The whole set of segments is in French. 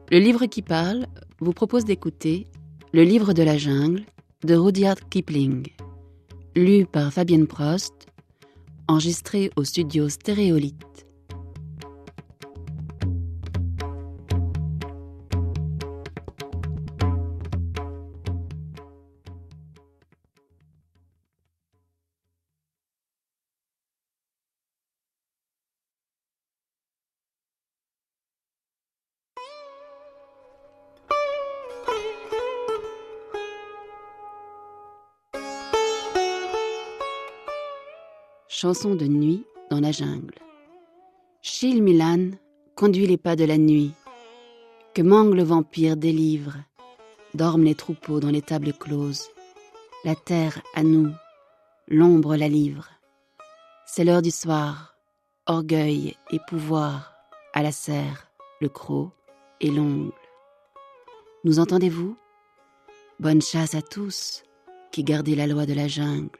Le livre qui parle vous propose d'écouter Le livre de la jungle de Rudyard Kipling, lu par Fabienne Prost, enregistré au studio Stéréolite. Chanson de nuit dans la jungle. Chil Milan conduit les pas de la nuit. Que Mang le vampire délivre. Dorment les troupeaux dans les tables closes. La terre à nous, l'ombre la livre. C'est l'heure du soir, orgueil et pouvoir, à la serre, le croc et l'ongle. Nous entendez-vous? Bonne chasse à tous qui gardez la loi de la jungle.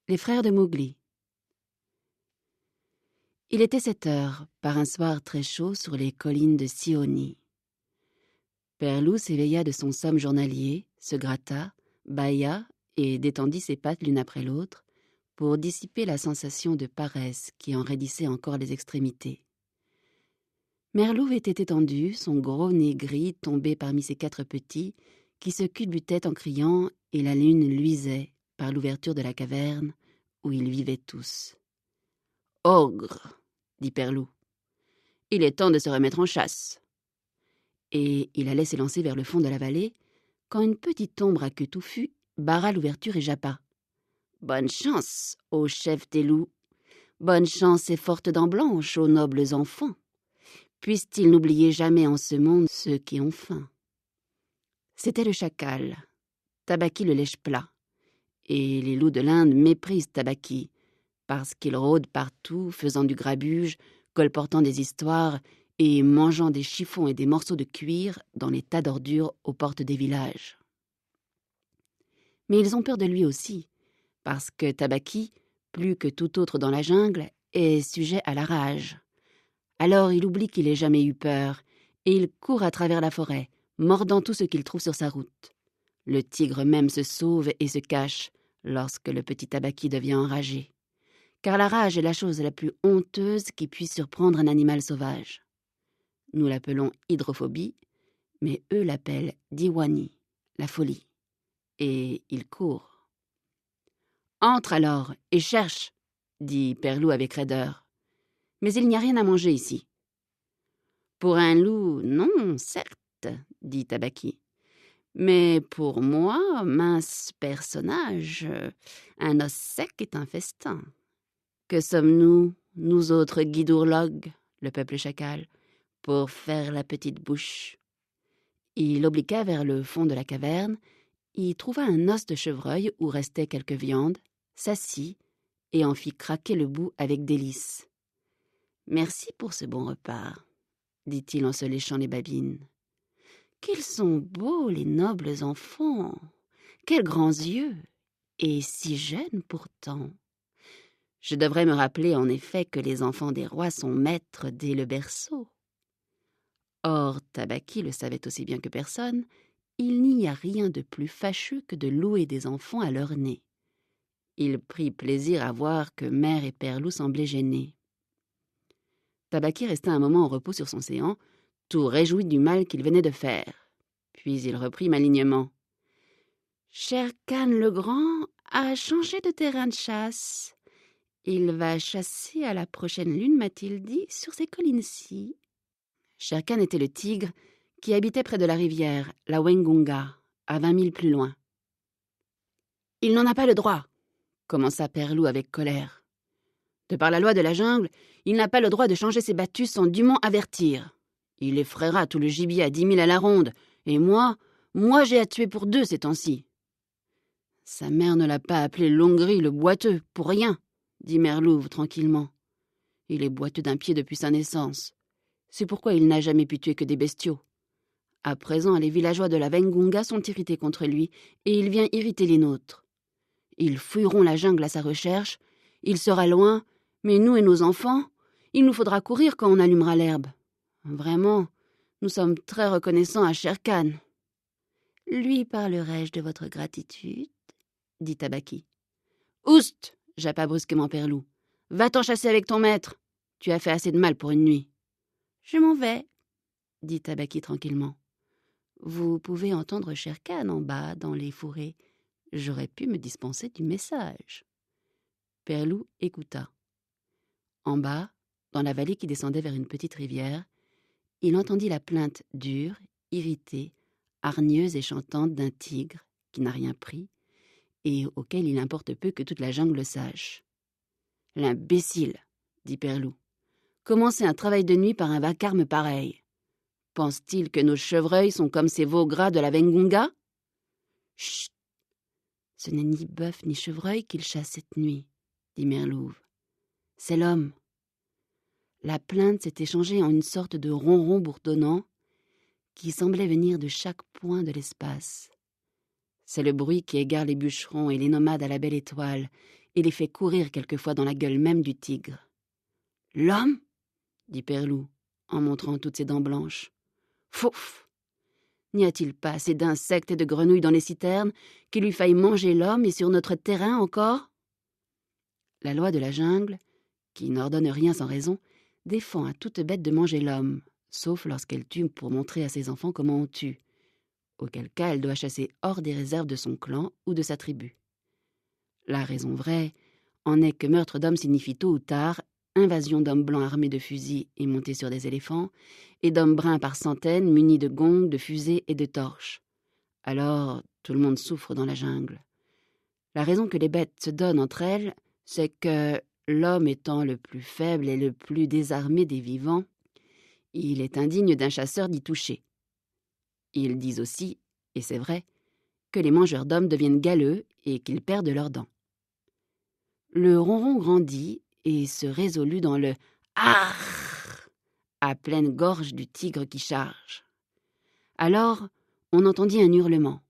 Les frères de Mowgli. Il était 7 heures, par un soir très chaud sur les collines de Sioni. Père Loup s'éveilla de son somme journalier, se gratta, bâilla et détendit ses pattes l'une après l'autre pour dissiper la sensation de paresse qui en raidissait encore les extrémités. Mère Louve était étendue, son gros nez gris tombé parmi ses 4 petits, qui se culbutaient en criant, et la lune luisait par l'ouverture de la caverne où ils vivaient tous. « Ogre !» dit Père Loup. « Il est temps de se remettre en chasse. » Et il allait s'élancer vers le fond de la vallée, quand une petite ombre à queue touffue barra l'ouverture et jappa. « Bonne chance, ô chef des loups! Bonne chance et forte dents blanches, aux nobles enfants! Puissent-ils n'oublier jamais en ce monde ceux qui ont faim ?» C'était le chacal, Tabaqui le lèche-plat. Et les loups de l'Inde méprisent Tabaqui, parce qu'il rôde partout, faisant du grabuge, colportant des histoires et mangeant des chiffons et des morceaux de cuir dans les tas d'ordures aux portes des villages. Mais ils ont peur de lui aussi, parce que Tabaqui, plus que tout autre dans la jungle, est sujet à la rage. Alors il oublie qu'il ait jamais eu peur, et il court à travers la forêt, mordant tout ce qu'il trouve sur sa route. Le tigre même se sauve et se cache lorsque le petit Tabaqui devient enragé. Car la rage est la chose la plus honteuse qui puisse surprendre un animal sauvage. Nous l'appelons hydrophobie, mais eux l'appellent diwani, la folie. Et il court. « Entre alors et cherche !» dit Père Loup avec raideur. « Mais il n'y a rien à manger ici. »« Pour un loup, non, certes, » dit Tabaqui. « Mais pour moi, mince personnage, un os sec est un festin. Que sommes-nous, nous autres guidourlogues, le peuple chacal, pour faire la petite bouche ?» Il obliqua vers le fond de la caverne, y trouva un os de chevreuil où restait quelque viande, s'assit et en fit craquer le bout avec délice. « Merci pour ce bon repas, » dit-il en se léchant les babines. « Qu'ils sont beaux, les nobles enfants! Quels grands yeux! Et si jeunes pourtant! Je devrais me rappeler en effet que les enfants des rois sont maîtres dès le berceau. » Or, Tabaqui le savait aussi bien que personne, il n'y a rien de plus fâcheux que de louer des enfants à leur nez. Il prit plaisir à voir que mère et Père Loup semblaient gênés. Tabaqui resta un moment en repos sur son séant, tout réjoui du mal qu'il venait de faire. Puis il reprit malignement. « Shere-Khan le Grand a changé de terrain de chasse. Il va chasser à la prochaine lune, m'a-t-il dit, sur ces collines-ci. » Shere-Khan était le tigre qui habitait près de la rivière, la Wengunga, à 20 milles plus loin. « Il n'en a pas le droit, » commença Père Loup avec colère. « De par la loi de la jungle, il n'a pas le droit de changer ses battus sans dûment avertir. Il effraiera tout le gibier à 10 000 à la ronde, et moi j'ai à tuer pour 2 ces temps-ci. » « Sa mère ne l'a pas appelé Longri le boiteux, pour rien, » dit Mère Louve tranquillement. « Il est boiteux d'un pied depuis sa naissance. C'est pourquoi il n'a jamais pu tuer que des bestiaux. À présent, les villageois de la Vengunga sont irrités contre lui, et il vient irriter les nôtres. Ils fouilleront la jungle à sa recherche, il sera loin, mais nous et nos enfants, il nous faudra courir quand on allumera l'herbe. Vraiment, nous sommes très reconnaissants à Shere Khan. » « Lui parlerai-je de votre gratitude ?» dit Tabaqui. « Oust !» jappa brusquement Perlou. « Va-t'en chasser avec ton maître. Tu as fait assez de mal pour une nuit. »« Je m'en vais, » dit Tabaqui tranquillement. « Vous pouvez entendre Shere Khan en bas, dans les fourrés. J'aurais pu me dispenser du message. » Perlou écouta. En bas, dans la vallée qui descendait vers une petite rivière, il entendit la plainte dure, irritée, hargneuse et chantante d'un tigre qui n'a rien pris et auquel il importe peu que toute la jungle le sache. « L'imbécile !» dit Perlou. « Commencer un travail de nuit par un vacarme pareil. Pense-t-il que nos chevreuils sont comme ces veaux gras de la Vengunga ? » ?»« Chut ! Ce n'est ni bœuf ni chevreuil qu'il chasse cette nuit, » dit Merlouve. « C'est l'homme. » La plainte s'était changée en une sorte de ronron bourdonnant qui semblait venir de chaque point de l'espace. C'est le bruit qui égare les bûcherons et les nomades à la belle étoile et les fait courir quelquefois dans la gueule même du tigre. « L'homme ?» dit Perlou, en montrant toutes ses dents blanches. « Fouf ! N'y a-t-il pas assez d'insectes et de grenouilles dans les citernes qu'il lui faille manger l'homme et sur notre terrain encore ?» La loi de la jungle, qui n'ordonne rien sans raison, défend à toute bête de manger l'homme, sauf lorsqu'elle tue pour montrer à ses enfants comment on tue, auquel cas elle doit chasser hors des réserves de son clan ou de sa tribu. La raison vraie en est que meurtre d'homme signifie tôt ou tard invasion d'hommes blancs armés de fusils et montés sur des éléphants, et d'hommes bruns par centaines munis de gongs, de fusées et de torches. Alors tout le monde souffre dans la jungle. La raison que les bêtes se donnent entre elles, c'est que, l'homme étant le plus faible et le plus désarmé des vivants, il est indigne d'un chasseur d'y toucher. Ils disent aussi, et c'est vrai, que les mangeurs d'hommes deviennent galeux et qu'ils perdent leurs dents. Le ronron grandit et se résolut dans le « Arrrr » à pleine gorge du tigre qui charge. Alors, on entendit un hurlement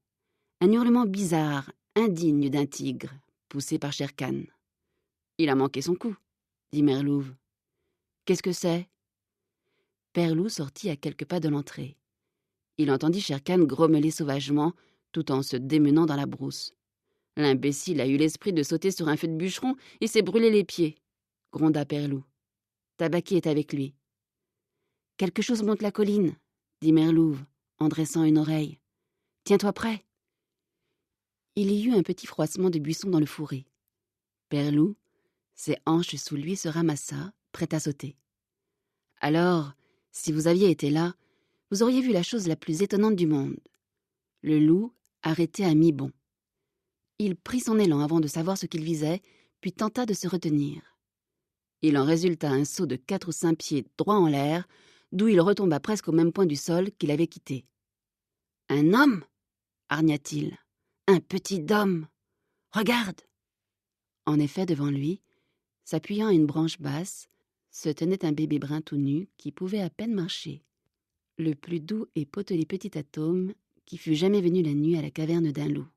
bizarre, indigne d'un tigre, poussé par Shere Khan. « Il a manqué son coup, » dit Merlouve. « Qu'est-ce que c'est ?» Perlou sortit à quelques pas de l'entrée. Il entendit Shere Khan grommeler sauvagement, tout en se démenant dans la brousse. « L'imbécile a eu l'esprit de sauter sur un feu de bûcheron et s'est brûlé les pieds, » gronda Perlou. Tabaqui est avec lui. « Quelque chose monte la colline, » dit Merlouve, en dressant une oreille. « Tiens-toi prêt. » Il y eut un petit froissement de buissons dans le fourré. Perlou, ses hanches sous lui, se ramassa, prêt à sauter. Alors, si vous aviez été là, vous auriez vu la chose la plus étonnante du monde. Le loup arrêté à mi-bond. Il prit son élan avant de savoir ce qu'il visait, puis tenta de se retenir. Il en résulta un saut de 4 ou 5 pieds droit en l'air, d'où il retomba presque au même point du sol qu'il avait quitté. « Un homme » hargna-t-il. « Un petit homme. Regarde !» En effet, devant lui, s'appuyant à une branche basse, se tenait un bébé brun tout nu qui pouvait à peine marcher. Le plus doux et potelé petit atome qui fût jamais venu la nuit à la caverne d'un loup.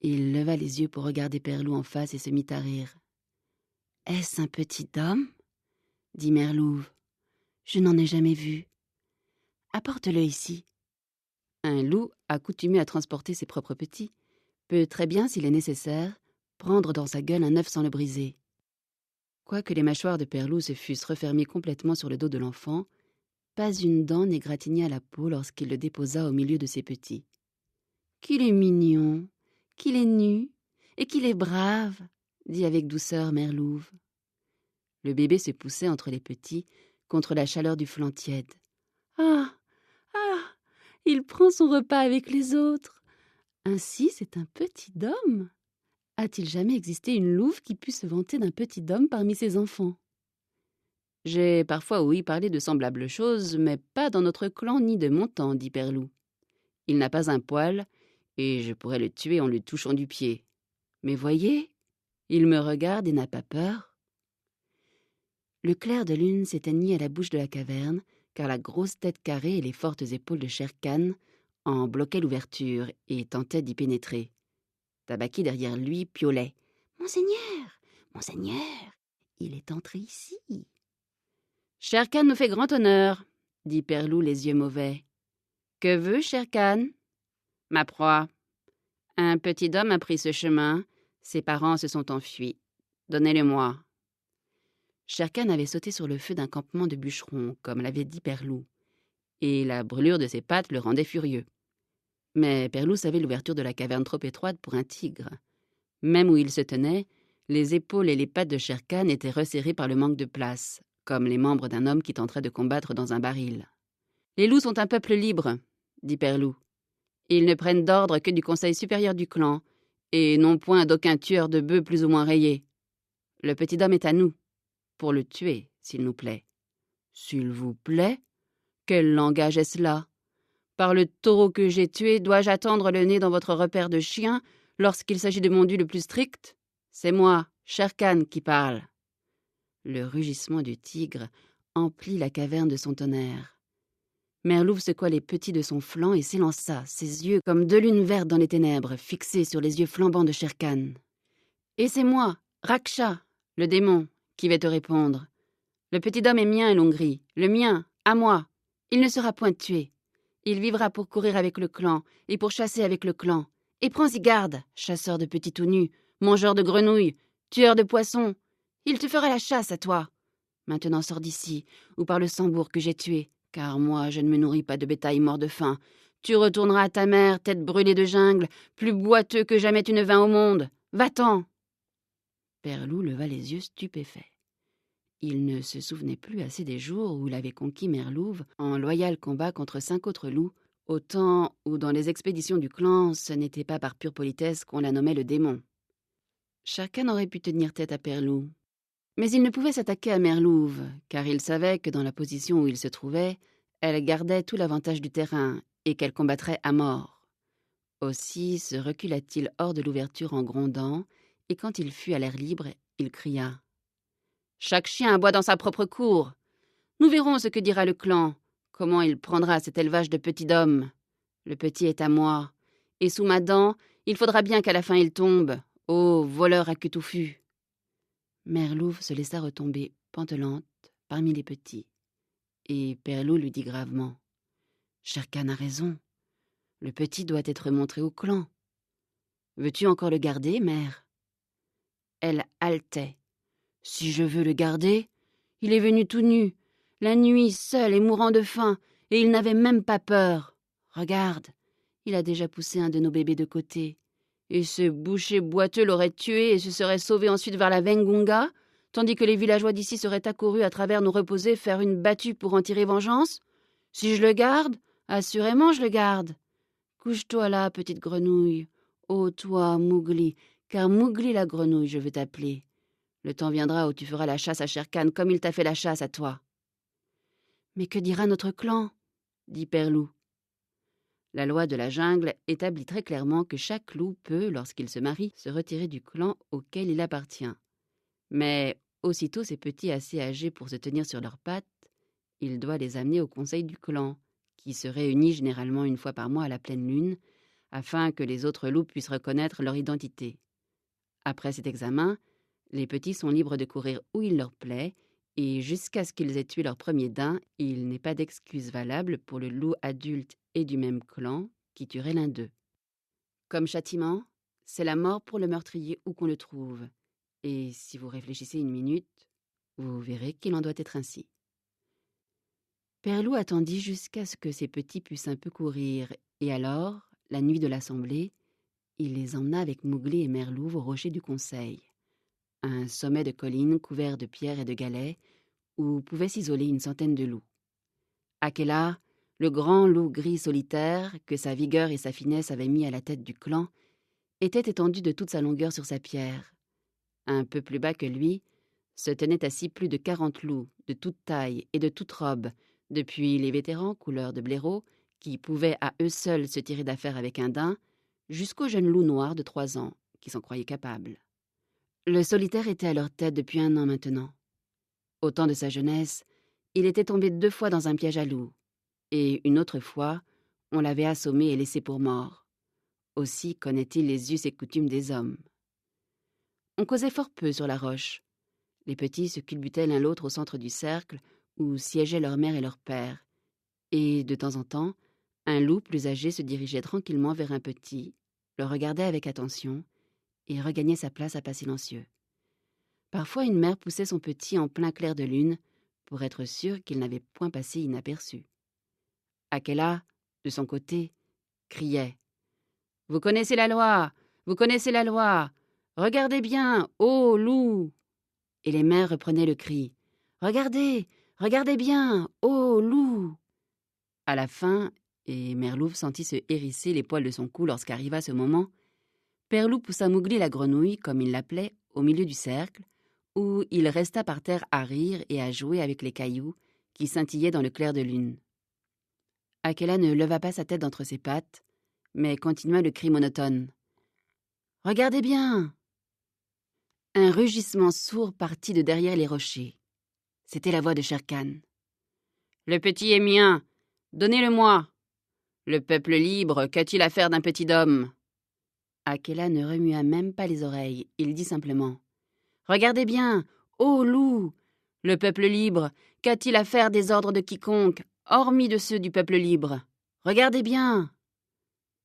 Il leva les yeux pour regarder Perlou en face et se mit à rire. « Est-ce un petit homme ?» dit Merlouve. « Je n'en ai jamais vu. Apporte-le ici. » Un loup, accoutumé à transporter ses propres petits, peut très bien, s'il est nécessaire, prendre dans sa gueule un œuf sans le briser. Quoique les mâchoires de Perlou se fussent refermées complètement sur le dos de l'enfant, pas une dent n'égratigna la peau lorsqu'il le déposa au milieu de ses petits. « Qu'il est mignon, qu'il est nu, et qu'il est brave !» dit avec douceur Merlouve. Le bébé se poussait entre les petits, contre la chaleur du flanc tiède. « Ah, ah, il prend son repas avec les autres. Ainsi, c'est un petit homme. A-t-il jamais existé une louve qui pût se vanter d'un petit homme parmi ses enfants ? » « J'ai parfois ouï parler de semblables choses, mais pas dans notre clan ni de mon temps, » dit Perlou. « Il n'a pas un poil, et je pourrais le tuer en le touchant du pied. Mais voyez, il me regarde et n'a pas peur. » Le clair de lune s'éteignit à la bouche de la caverne, car la grosse tête carrée et les fortes épaules de Shere Khan en bloquaient l'ouverture et tentaient d'y pénétrer. Tabaqui, derrière lui, piaulait. « Monseigneur, monseigneur, il est entré ici. » « Shere Khan nous fait grand honneur, » dit Père Loup, les yeux mauvais. « Que veut Shere Khan ? » ?»« Ma proie. Un petit homme a pris ce chemin. Ses parents se sont enfuis. Donnez-le-moi. » Shere Khan avait sauté sur le feu d'un campement de bûcherons, comme l'avait dit Père Loup, et la brûlure de ses pattes le rendait furieux. Mais Père Loup savait l'ouverture de la caverne trop étroite pour un tigre. Même où il se tenait, les épaules et les pattes de Shere Khan étaient resserrées par le manque de place, comme les membres d'un homme qui tenterait de combattre dans un baril. « Les loups sont un peuple libre, » dit Père Loup. « Ils ne prennent d'ordre que du conseil supérieur du clan, et non point d'aucun tueur de bœufs plus ou moins rayé. Le petit homme est à nous, pour le tuer, s'il nous plaît. »« S'il vous plaît ? Quel langage est cela ? Par le taureau que j'ai tué, dois-je attendre le nez dans votre repère de chien lorsqu'il s'agit de mon dû le plus strict ? C'est moi, Shere Khan, qui parle. » Le rugissement du tigre emplit la caverne de son tonnerre. Merlouve secoua les petits de son flanc et s'élança, ses yeux comme deux lunes vertes dans les ténèbres, fixés sur les yeux flambants de Shere Khan. « Et c'est moi, Raksha, le démon, qui vais te répondre. Le petit homme est mien, Longri, le mien, à moi. Il ne sera point tué. Il vivra pour courir avec le clan et pour chasser avec le clan. Et prends-y garde, chasseur de petits tout nus, mangeur de grenouilles, tueur de poissons. Il te fera la chasse à toi. Maintenant sors d'ici, ou par le sambour que j'ai tué, car moi je ne me nourris pas de bétail mort de faim. Tu retourneras à ta mère, tête brûlée de jungle, plus boiteux que jamais tu ne vins au monde. Va-t'en !» Père Loup leva les yeux stupéfait. Il ne se souvenait plus assez des jours où il avait conquis Merlouve en loyal combat contre 5 autres loups, au temps où dans les expéditions du clan, ce n'était pas par pure politesse qu'on la nommait le démon. Shere Khan aurait pu tenir tête à Père Loup, mais il ne pouvait s'attaquer à Merlouve, car il savait que dans la position où il se trouvait, elle gardait tout l'avantage du terrain et qu'elle combattrait à mort. Aussi se recula-t-il hors de l'ouverture en grondant, et quand il fut à l'air libre, il cria « Chaque chien aboie dans sa propre cour. Nous verrons ce que dira le clan, comment il prendra cet élevage de petits d'hommes. Le petit est à moi, et sous ma dent, il faudra bien qu'à la fin il tombe. Ô voleur à queue touffue !» Merlouve se laissa retomber, pantelante, parmi les petits. Et Père Loup lui dit gravement « Shere Khan a raison. Le petit doit être montré au clan. Veux-tu encore le garder, mère ?» Elle haletait. « Si je veux le garder, il est venu tout nu, la nuit, seul et mourant de faim, et il n'avait même pas peur. Regarde, il a déjà poussé un de nos bébés de côté. Et ce boucher boiteux l'aurait tué et se serait sauvé ensuite vers la Vengunga, tandis que les villageois d'ici seraient accourus à travers nous reposer faire une battue pour en tirer vengeance. Si je le garde, assurément je le garde. Couche-toi là, petite grenouille. Ô toi, Mowgli, car Mowgli la grenouille je veux t'appeler. Le temps viendra où tu feras la chasse à Shere Khan comme il t'a fait la chasse à toi. » « Mais que dira notre clan ?» dit Père Loup. La loi de la jungle établit très clairement que chaque loup peut, lorsqu'il se marie, se retirer du clan auquel il appartient. Mais aussitôt ses petits assez âgés pour se tenir sur leurs pattes, il doit les amener au conseil du clan, qui se réunit généralement une fois par mois à la pleine lune, afin que les autres loups puissent reconnaître leur identité. Après cet examen, les petits sont libres de courir où il leur plaît, et jusqu'à ce qu'ils aient tué leur premier daim, il n'est pas d'excuse valable pour le loup adulte et du même clan qui tuerait l'un d'eux. Comme châtiment, c'est la mort pour le meurtrier où qu'on le trouve. Et si vous réfléchissez une minute, vous verrez qu'il en doit être ainsi. Père Loup attendit jusqu'à ce que ses petits puissent un peu courir, et alors, la nuit de l'assemblée, il les emmena avec Mowgli et Merlouve au rocher du Conseil, un sommet de collines couvert de pierres et de galets, où pouvaient s'isoler une centaine de loups. Akela, le grand loup gris solitaire que sa vigueur et sa finesse avaient mis à la tête du clan, était étendu de toute sa longueur sur sa pierre. Un peu plus bas que lui, se tenaient assis plus de 40 loups, de toute taille et de toute robe, depuis les vétérans couleur de blaireau, qui pouvaient à eux seuls se tirer d'affaire avec un daim, jusqu'au jeune loup noir de 3 ans, qui s'en croyait capable. Le solitaire était à leur tête depuis 1 an maintenant. Au temps de sa jeunesse, Il était tombé 2 fois dans un piège à loup, et une autre fois, on l'avait assommé et laissé pour mort. Aussi connaît-il les us et coutumes des hommes. On causait fort peu sur la roche. Les petits se culbutaient l'un l'autre au centre du cercle où siégeaient leur mère et leur père. Et, de temps en temps, un loup plus âgé se dirigeait tranquillement vers un petit, le regardait avec attention et regagnait sa place à pas silencieux. Parfois, une mère poussait son petit en plein clair de lune pour être sûre qu'il n'avait point passé inaperçu. Akela, de son côté, criait « Vous connaissez la loi! Vous connaissez la loi! Regardez bien, ô loup !» Et les mères reprenaient le cri « Regardez! Regardez bien, ô loup !» À la fin, et Mère Louve sentit se hérisser les poils de son cou lorsqu'arriva ce moment, Père Loup poussa Mowgli la grenouille, comme il l'appelait, au milieu du cercle, où il resta par terre à rire et à jouer avec les cailloux qui scintillaient dans le clair de lune. Akela ne leva pas sa tête d'entre ses pattes, mais continua le cri monotone. « Regardez bien !» Un rugissement sourd partit de derrière les rochers. C'était la voix de Shere Khan. « Le petit est mien. Donnez-le-moi. Le peuple libre, qu'a-t-il à faire d'un petit homme ?» Akela ne remua même pas les oreilles. Il dit simplement « Regardez bien, ô loup! Le peuple libre, qu'a-t-il à faire des ordres de quiconque, hormis de ceux du peuple libre? Regardez bien !»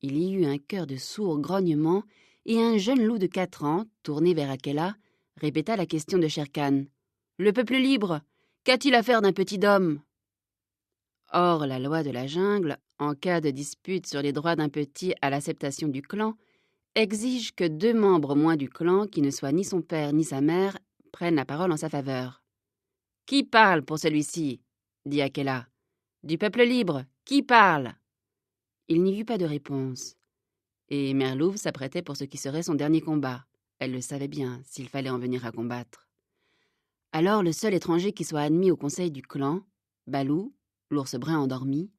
Il y eut un chœur de sourds grognements et un jeune loup de 4 ans, tourné vers Akela, répéta la question de Shere Khan. « Le peuple libre, qu'a-t-il à faire d'un petit homme ?» Or, la loi de la jungle, en cas de dispute sur les droits d'un petit à l'acceptation du clan, exige que 2 membres moins du clan, qui ne soient ni son père ni sa mère, prennent la parole en sa faveur. « Qui parle pour celui-ci » dit Akela. « Du peuple libre, qui parle ?» Il n'y eut pas de réponse. Et Mère Louve s'apprêtait pour ce qui serait son dernier combat. Elle le savait bien, s'il fallait en venir à combattre. Alors le seul étranger qui soit admis au conseil du clan, Balou, l'ours brun endormi,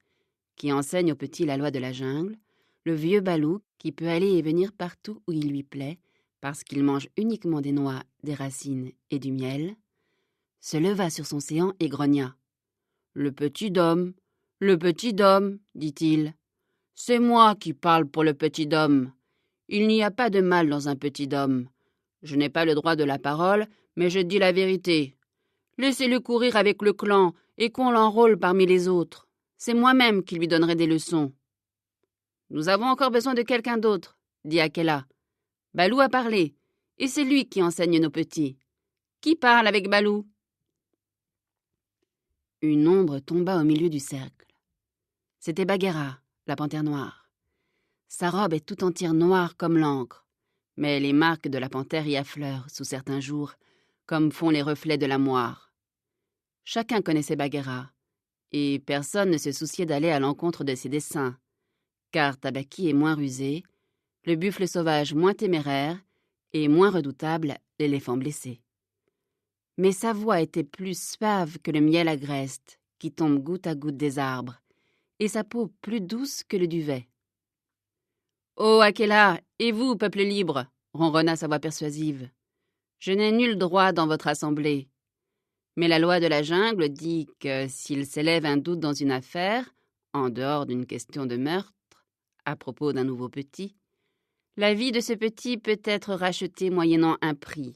qui enseigne aux petits la loi de la jungle, le vieux Balou qui peut aller et venir partout où il lui plaît, parce qu'il mange uniquement des noix, des racines et du miel, se leva sur son séant et grogna. « Le petit homme, dit-il. C'est moi qui parle pour le petit homme. Il n'y a pas de mal dans un petit homme. Je n'ai pas le droit de la parole, mais je dis la vérité. Laissez-le courir avec le clan et qu'on l'enrôle parmi les autres. C'est moi-même qui lui donnerai des leçons. » « Nous avons encore besoin de quelqu'un d'autre, » dit Akela. « Balou a parlé, et c'est lui qui enseigne nos petits. Qui parle avec Balou ?» Une ombre tomba au milieu du cercle. C'était Bagheera, la panthère noire. Sa robe est tout entière noire comme l'encre, mais les marques de la panthère y affleurent sous certains jours, comme font les reflets de la moire. Chacun connaissait Bagheera, et personne ne se souciait d'aller à l'encontre de ses desseins, car Tabaqui est moins rusé, le buffle sauvage moins téméraire et moins redoutable l'éléphant blessé. Mais sa voix était plus suave que le miel agreste qui tombe goutte à goutte des arbres, et sa peau plus douce que le duvet. « Ô Akela, et vous, peuple libre !» ronronna sa voix persuasive. « Je n'ai nul droit dans votre assemblée. Mais la loi de la jungle dit que s'il s'élève un doute dans une affaire, en dehors d'une question de meurtre, à propos d'un nouveau petit, la vie de ce petit peut être rachetée moyennant un prix.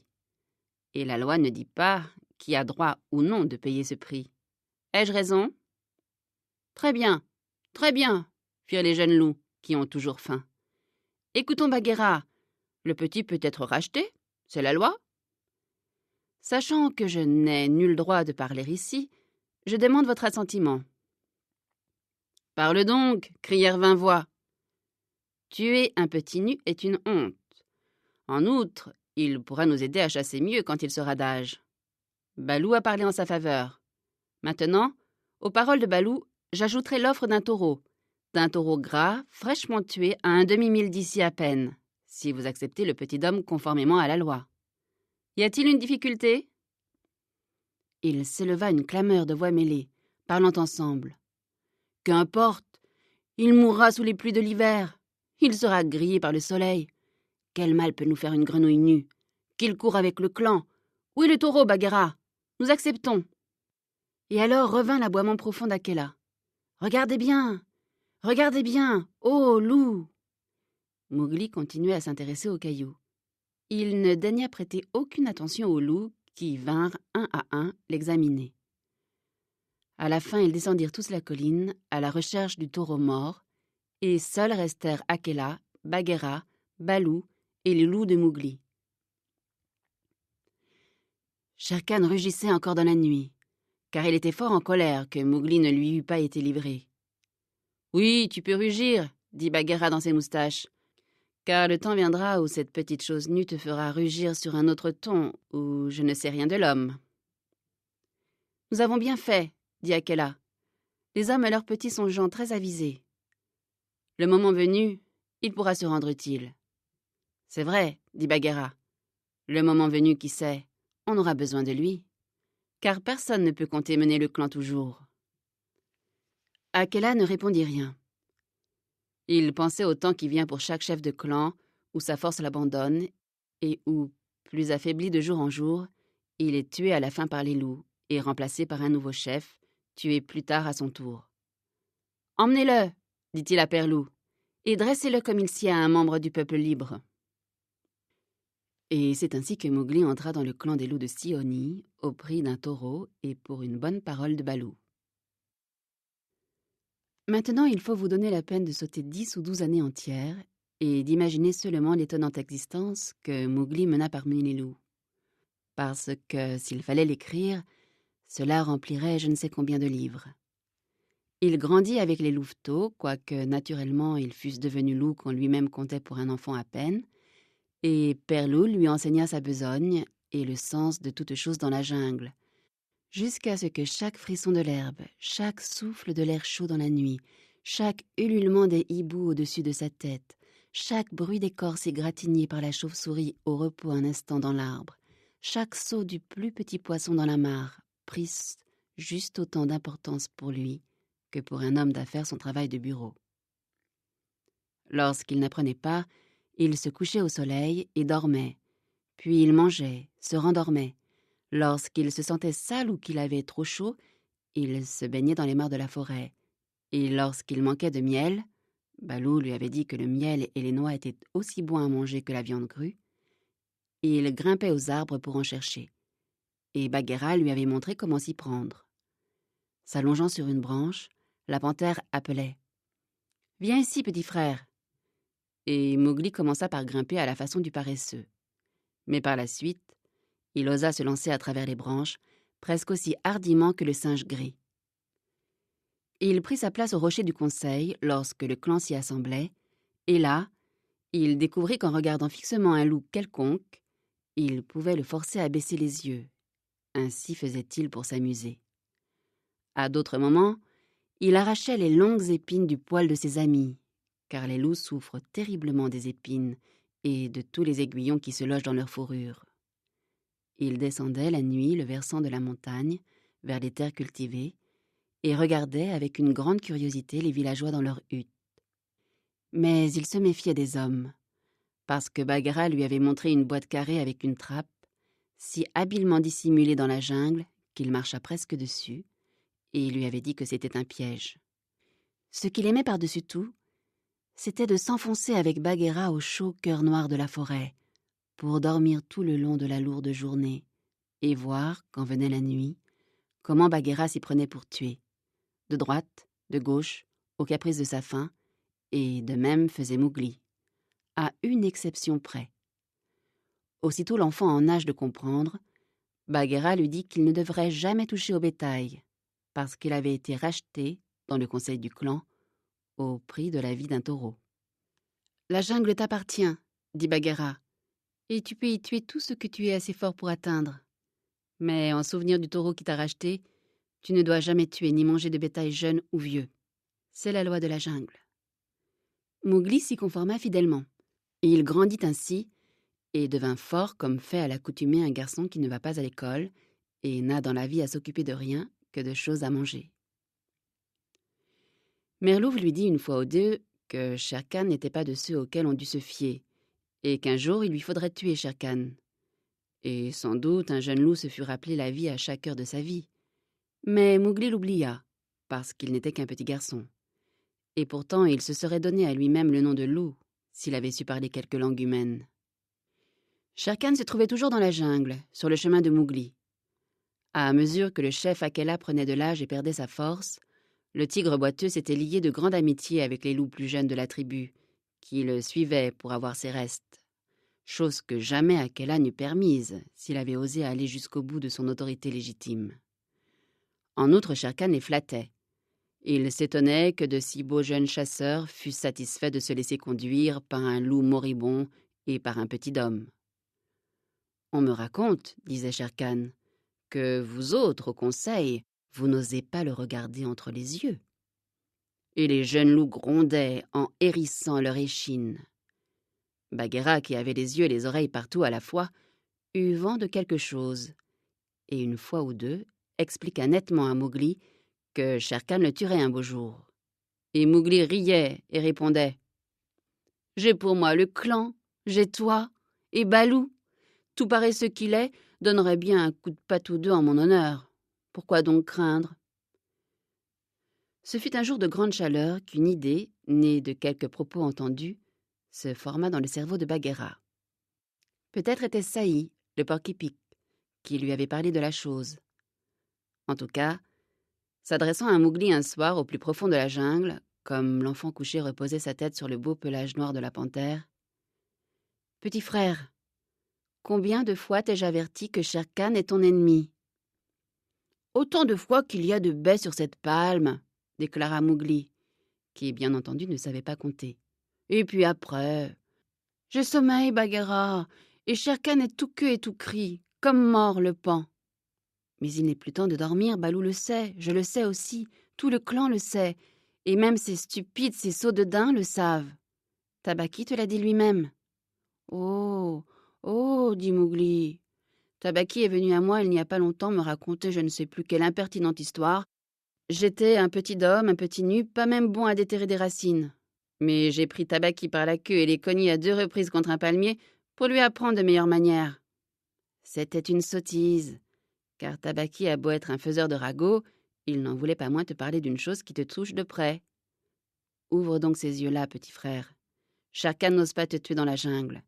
Et la loi ne dit pas qui a droit ou non de payer ce prix. Ai-je raison ? » « Très bien, firent les jeunes loups, qui ont toujours faim. « Écoutons Bagheera. Le petit peut être racheté, c'est la loi. » « Sachant que je n'ai nul droit de parler ici, je demande votre assentiment. »« Parle donc !» crièrent 20 voix. « Tuer un petit nu est une honte. En outre, il pourra nous aider à chasser mieux quand il sera d'âge. » Balou a parlé en sa faveur. Maintenant, aux paroles de Balou, j'ajouterai l'offre d'un taureau gras, fraîchement tué à un demi-mille d'ici à peine, si vous acceptez le petit homme conformément à la loi. Y a-t-il une difficulté ? Il s'éleva une clameur de voix mêlées, parlant ensemble. « Qu'importe, il mourra sous les pluies de l'hiver. Il sera grillé par le soleil. Quel mal peut nous faire une grenouille nue ? Qu'il court avec le clan. Où est le taureau, Bagheera ? Nous acceptons. » Et alors revint l'aboiement profond d'Akela. « Regardez bien! Regardez bien! Oh, loup !» Mowgli continuait à s'intéresser aux cailloux. Il ne daigna prêter aucune attention aux loups qui vinrent un à un l'examiner. À la fin, ils descendirent tous la colline à la recherche du taureau mort, et seuls restèrent Akela, Bagheera, Baloo et les loups de Mowgli. Shere Khan rugissait encore dans la nuit, car il était fort en colère que Mowgli ne lui eût pas été livré. « Oui, tu peux rugir, » dit Bagheera dans ses moustaches, « car le temps viendra où cette petite chose nue te fera rugir sur un autre ton, où je ne sais rien de l'homme. »« Nous avons bien fait, » dit Akela. « Les hommes et leurs petits sont gens très avisés. Le moment venu, il pourra se rendre utile. »« C'est vrai, » dit Bagheera. « Le moment venu, qui sait, on aura besoin de lui, car personne ne peut compter mener le clan toujours. » Akela ne répondit rien. Il pensait au temps qui vient pour chaque chef de clan, où sa force l'abandonne, et où, plus affaibli de jour en jour, il est tué à la fin par les loups, et remplacé par un nouveau chef, tué plus tard à son tour. « Emmenez-le, dit-il à Père-Loup, et dressez-le comme il sied à un membre du peuple libre. » Et c'est ainsi que Mowgli entra dans le clan des loups de Seeonee, au prix d'un taureau et pour une bonne parole de Baloo. Maintenant, il faut vous donner la peine de sauter 10 ou 12 années entières et d'imaginer seulement l'étonnante existence que Mowgli mena parmi les loups. Parce que, s'il fallait l'écrire, cela remplirait je ne sais combien de livres. Il grandit avec les louveteaux, quoique naturellement ils fussent devenus loups qu'on lui-même comptait pour un enfant à peine, et Père Loup lui enseigna sa besogne et le sens de toute chose dans la jungle, jusqu'à ce que chaque frisson de l'herbe, chaque souffle de l'air chaud dans la nuit, chaque ululement des hiboux au-dessus de sa tête, chaque bruit d'écorce égratignée par la chauve-souris au repos un instant dans l'arbre, chaque saut du plus petit poisson dans la mare, prissent juste autant d'importance pour lui que pour un homme d'affaires son travail de bureau. Lorsqu'il n'apprenait pas, il se couchait au soleil et dormait, puis il mangeait, se rendormait. Lorsqu'il se sentait sale ou qu'il avait trop chaud, il se baignait dans les mares de la forêt. Et lorsqu'il manquait de miel, Baloo lui avait dit que le miel et les noix étaient aussi bons à manger que la viande crue, il grimpait aux arbres pour en chercher. Et Bagheera lui avait montré comment s'y prendre. S'allongeant sur une branche, la panthère appelait « Viens ici, petit frère !» Et Mowgli commença par grimper à la façon du paresseux. Mais par la suite, il osa se lancer à travers les branches, presque aussi hardiment que le singe gris. Il prit sa place au rocher du conseil lorsque le clan s'y assemblait, et là, il découvrit qu'en regardant fixement un loup quelconque, il pouvait le forcer à baisser les yeux. Ainsi faisait-il pour s'amuser. À d'autres moments, il arrachait les longues épines du poil de ses amis, car les loups souffrent terriblement des épines et de tous les aiguillons qui se logent dans leur fourrure. Il descendait la nuit le versant de la montagne, vers les terres cultivées, et regardait avec une grande curiosité les villageois dans leurs huttes. Mais il se méfiait des hommes, parce que Bagheera lui avait montré une boîte carrée avec une trappe, si habilement dissimulée dans la jungle qu'il marcha presque dessus, et il lui avait dit que c'était un piège. Ce qu'il aimait par-dessus tout, c'était de s'enfoncer avec Bagheera au chaud cœur noir de la forêt, pour dormir tout le long de la lourde journée, et voir, quand venait la nuit, comment Bagheera s'y prenait pour tuer. De droite, de gauche, au caprice de sa faim, et de même faisait Mowgli, à une exception près. Aussitôt l'enfant en âge de comprendre, Bagheera lui dit qu'il ne devrait jamais toucher au bétail, parce qu'il avait été racheté, dans le conseil du clan, au prix de la vie d'un taureau. « La jungle t'appartient, » dit Bagheera, « et tu peux y tuer tout ce que tu es assez fort pour atteindre. Mais en souvenir du taureau qui t'a racheté, tu ne dois jamais tuer ni manger de bétail jeune ou vieux. C'est la loi de la jungle. » Mowgli s'y conforma fidèlement, et il grandit ainsi, et devint fort comme fait à l'accoutumée un garçon qui ne va pas à l'école et n'a dans la vie à s'occuper de rien que de choses à manger. Merlouv lui dit une fois ou deux que Shere Khan n'était pas de ceux auxquels on dut se fier, et qu'un jour il lui faudrait tuer Shere Khan. Et sans doute un jeune loup se fut rappelé la vie à chaque heure de sa vie. Mais Mowgli l'oublia, parce qu'il n'était qu'un petit garçon. Et pourtant, il se serait donné à lui-même le nom de loup, s'il avait su parler quelques langues humaines. Shere Khan se trouvait toujours dans la jungle, sur le chemin de Mowgli. À mesure que le chef Akela prenait de l'âge et perdait sa force, le tigre boiteux s'était lié de grande amitié avec les loups plus jeunes de la tribu, qui le suivaient pour avoir ses restes, chose que jamais Akela n'eût permise s'il avait osé aller jusqu'au bout de son autorité légitime. En outre, Shere Khan les flattait. Il s'étonnait que de si beaux jeunes chasseurs fussent satisfaits de se laisser conduire par un loup moribond et par un petit homme. « On me raconte, disait Shere Khan, que vous autres, au conseil, vous n'osez pas le regarder entre les yeux. » Et les jeunes loups grondaient en hérissant leur échine. Bagheera, qui avait les yeux et les oreilles partout à la fois, eut vent de quelque chose, et une fois ou deux expliqua nettement à Mowgli que Shere Khan le tuerait un beau jour. Et Mowgli riait et répondait « J'ai pour moi le clan, j'ai toi, et Balou. Tout paresseux qu'il est, donnerait bien un coup de patte ou deux en mon honneur. Pourquoi donc craindre ?» Ce fut un jour de grande chaleur qu'une idée, née de quelques propos entendus, se forma dans le cerveau de Bagheera. Peut-être était-ce Saï, le porc-épic, qui lui avait parlé de la chose. En tout cas, s'adressant à Mowgli un soir au plus profond de la jungle, comme l'enfant couché reposait sa tête sur le beau pelage noir de la panthère, « Petit frère, combien de fois t'ai-je averti que Shere Khan est ton ennemi ?»« Autant de fois qu'il y a de baies sur cette palme, » déclara Mowgli, qui, bien entendu, ne savait pas compter. « Et puis après, j'ai sommeil, Bagheera, et Shere Khan est tout queue et tout cri, comme mort le paon. Mais il n'est plus temps de dormir, Balou le sait, je le sais aussi, tout le clan le sait, et même ces stupides, ces sots de daims le savent. Tabaqui te l'a dit lui-même. »« Oh, oh, dit Mowgli. Tabaqui est venu à moi il n'y a pas longtemps me raconter je ne sais plus quelle impertinente histoire. J'étais un petit homme, un petit nu, pas même bon à déterrer des racines. Mais j'ai pris Tabaqui par la queue et l'ai cogné à 2 reprises contre un palmier pour lui apprendre de meilleures manières. C'était une sottise, car Tabaqui a beau être un faiseur de ragots, il n'en voulait pas moins te parler d'une chose qui te touche de près. Ouvre donc ces yeux-là, petit frère. Shere Khan n'ose pas te tuer dans la jungle.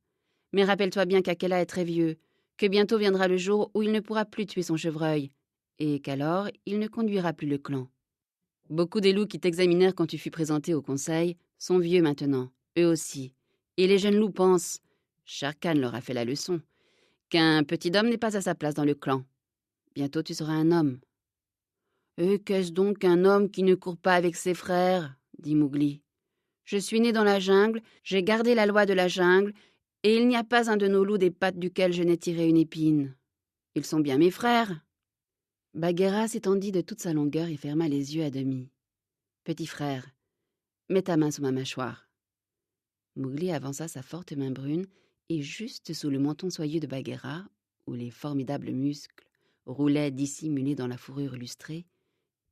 Mais rappelle-toi bien qu'Akela est très vieux, que bientôt viendra le jour où il ne pourra plus tuer son chevreuil, et qu'alors il ne conduira plus le clan. Beaucoup des loups qui t'examinèrent quand tu fus présenté au conseil sont vieux maintenant, eux aussi. Et les jeunes loups pensent, Shere Khan leur a fait la leçon, qu'un petit homme n'est pas à sa place dans le clan. Bientôt tu seras un homme. « Et qu'est-ce donc qu'un homme qui ne court pas avec ses frères ?» dit Mowgli. « Je suis né dans la jungle, j'ai gardé la loi de la jungle, et il n'y a pas un de nos loups des pattes duquel je n'ai tiré une épine. Ils sont bien mes frères. » Bagheera s'étendit de toute sa longueur et ferma les yeux à demi. « Petit frère, mets ta main sous ma mâchoire. » Mowgli avança sa forte main brune, et juste sous le menton soyeux de Bagheera, où les formidables muscles roulaient dissimulés dans la fourrure lustrée,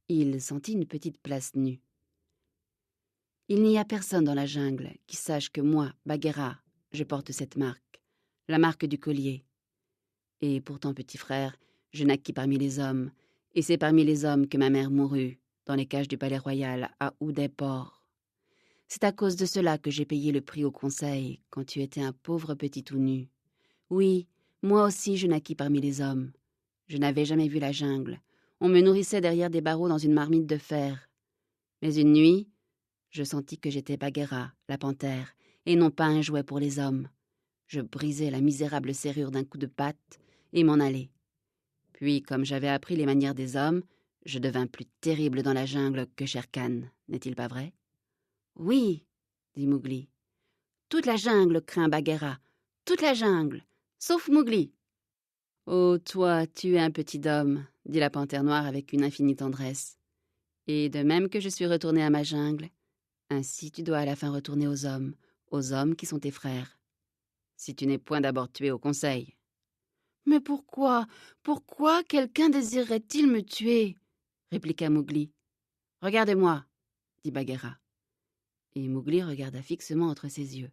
il sentit une petite place nue. « Il n'y a personne dans la jungle qui sache que moi, Bagheera, je porte cette marque, la marque du collier. Et pourtant, petit frère, je naquis parmi les hommes, et c'est parmi les hommes que ma mère mourut, dans les cages du palais royal à Udaipur. C'est à cause de cela que j'ai payé le prix au conseil, quand tu étais un pauvre petit tout nu. Oui, moi aussi je naquis parmi les hommes. Je n'avais jamais vu la jungle. On me nourrissait derrière des barreaux dans une marmite de fer. Mais une nuit, je sentis que j'étais Bagheera, la panthère, et non pas un jouet pour les hommes. Je brisai la misérable serrure d'un coup de patte et m'en allai. Puis, comme j'avais appris les manières des hommes, je devins plus terrible dans la jungle que Shere Khan, n'est-il pas vrai? »« Oui, » dit Mowgli. « Toute la jungle craint Bagheera, toute la jungle, sauf Mowgli. »« Oh, toi, tu es un petit homme, » dit la panthère noire avec une infinie tendresse. « Et de même que je suis retournée à ma jungle, ainsi tu dois à la fin retourner aux hommes qui sont tes frères. Si tu n'es point d'abord tué au conseil. »« Mais pourquoi quelqu'un désirerait-il me tuer ?» répliqua Mowgli. « Regarde-moi, » dit Bagheera. Et Mowgli regarda fixement entre ses yeux.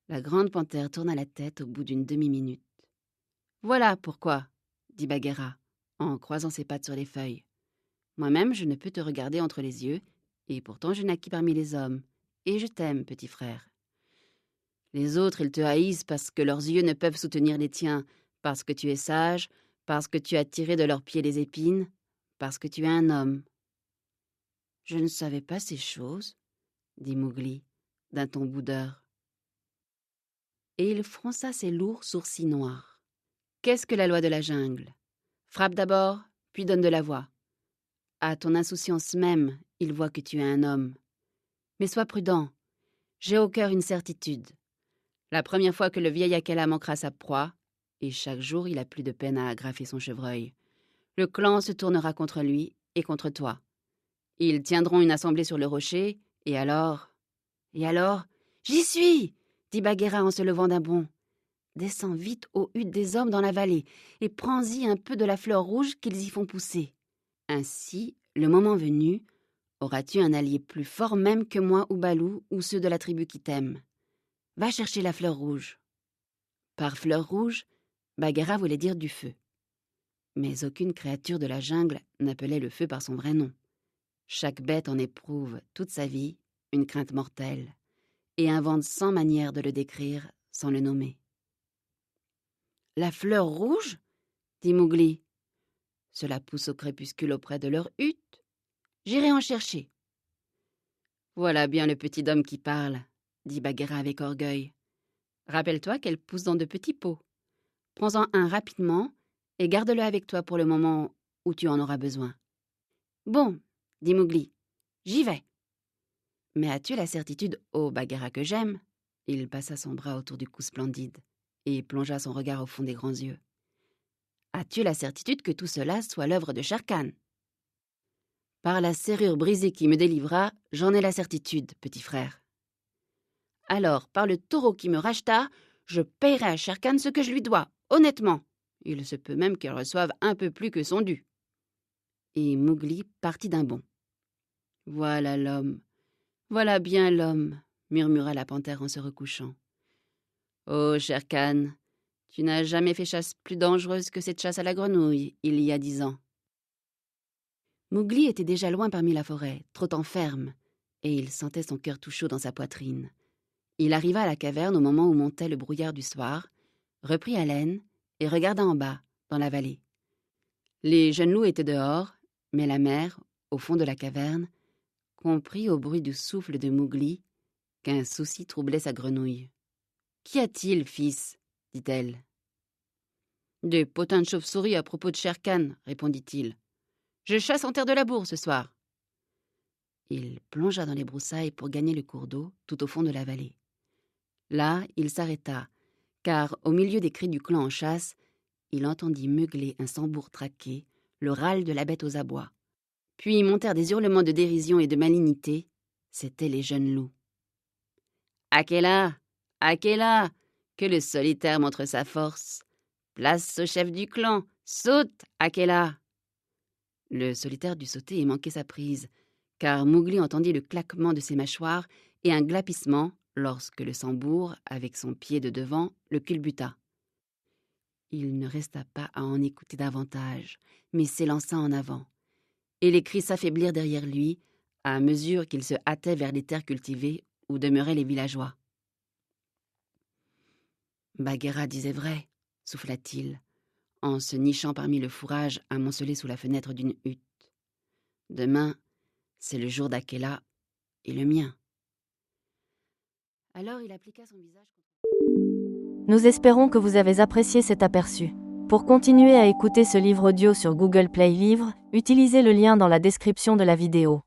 La grande panthère tourna la tête au bout d'une demi-minute. « Voilà pourquoi, » dit Bagheera, en croisant ses pattes sur les feuilles. Moi-même, je ne peux te regarder entre les yeux, et pourtant je naquis parmi les hommes, et je t'aime, petit frère. Les autres, ils te haïssent parce que leurs yeux ne peuvent soutenir les tiens, parce que tu es sage, parce que tu as tiré de leurs pieds les épines, parce que tu es un homme. » « Je ne savais pas ces choses, » dit Mowgli, d'un ton boudeur. Et il fronça ses lourds sourcils noirs. « Qu'est-ce que la loi de la jungle ? Frappe d'abord, puis donne de la voix. À ton insouciance même, il voit que tu es un homme. Mais sois prudent, j'ai au cœur une certitude. La première fois que le vieil Akela manquera sa proie, et chaque jour il a plus de peine à agrafer son chevreuil, le clan se tournera contre lui et contre toi. Ils tiendront une assemblée sur le rocher, et alors... J'y suis ! Dit Bagheera en se levant d'un bond. Descends vite aux huttes des hommes dans la vallée, et prends-y un peu de la fleur rouge qu'ils y font pousser. Ainsi, le moment venu, auras-tu un allié plus fort même que moi ou Balou ou ceux de la tribu qui t'aiment. Va chercher la fleur rouge. » Par fleur rouge, Bagheera voulait dire du feu. Mais aucune créature de la jungle n'appelait le feu par son vrai nom. Chaque bête en éprouve toute sa vie une crainte mortelle et invente 100 manières de le décrire sans le nommer. « La fleur rouge ?» dit Mowgli. « Cela pousse au crépuscule auprès de leur hutte. J'irai en chercher. » « Voilà bien le petit homme qui parle, » dit Bagheera avec orgueil. « Rappelle-toi qu'elle pousse dans de petits pots. Prends-en un rapidement et garde-le avec toi pour le moment où tu en auras besoin. »« Bon, » dit Mowgli, « j'y vais. »« Mais as-tu la certitude, ô Bagheera que j'aime ?» Il passa son bras autour du cou splendide et plongea son regard au fond des grands yeux. « As-tu la certitude que tout cela soit l'œuvre de Shere Khan ? » « Par la serrure brisée qui me délivra, j'en ai la certitude, petit frère. »« Alors, par le taureau qui me racheta, je payerai à Shere Khan ce que je lui dois, honnêtement. Il se peut même qu'il reçoive un peu plus que son dû. » Et Mowgli partit d'un bond. « Voilà l'homme, voilà bien l'homme, » murmura la panthère en se recouchant. « Oh, Shere Khan, tu n'as jamais fait chasse plus dangereuse que cette chasse à la grenouille, il y a 10 ans. » Mowgli était déjà loin parmi la forêt, trottant ferme, et il sentait son cœur tout chaud dans sa poitrine. Il arriva à la caverne au moment où montait le brouillard du soir, reprit haleine et regarda en bas, dans la vallée. Les jeunes loups étaient dehors, mais la mère, au fond de la caverne, comprit au bruit du souffle de Mowgli qu'un souci troublait sa grenouille. « Qu'y a-t-il, fils ?» dit-elle. « Des potins de chauve-souris à propos de Shere Khan, » répondit-il. « Je chasse en terre de labour ce soir. » Il plongea dans les broussailles pour gagner le cours d'eau tout au fond de la vallée. Là, il s'arrêta, car au milieu des cris du clan en chasse, il entendit meugler un sambour traqué, le râle de la bête aux abois. Puis montèrent des hurlements de dérision et de malignité. C'étaient les jeunes loups. « Akela, Akela, que le solitaire montre sa force. Place au chef du clan, saute, Akela !» Le solitaire dut sauter et manquer sa prise, car Mowgli entendit le claquement de ses mâchoires et un glapissement lorsque le sambour, avec son pied de devant, le culbuta. Il ne resta pas à en écouter davantage, mais s'élança en avant, et les cris s'affaiblirent derrière lui à mesure qu'il se hâtait vers les terres cultivées où demeuraient les villageois. « Bagheera disait vrai, » souffla-t-il, en se nichant parmi le fourrage amoncelé sous la fenêtre d'une hutte. « Demain, c'est le jour d'Akela et le mien. » Alors il appliqua son visage contre... Nous espérons que vous avez apprécié cet aperçu. Pour continuer à écouter ce livre audio sur Google Play Livres, utilisez le lien dans la description de la vidéo.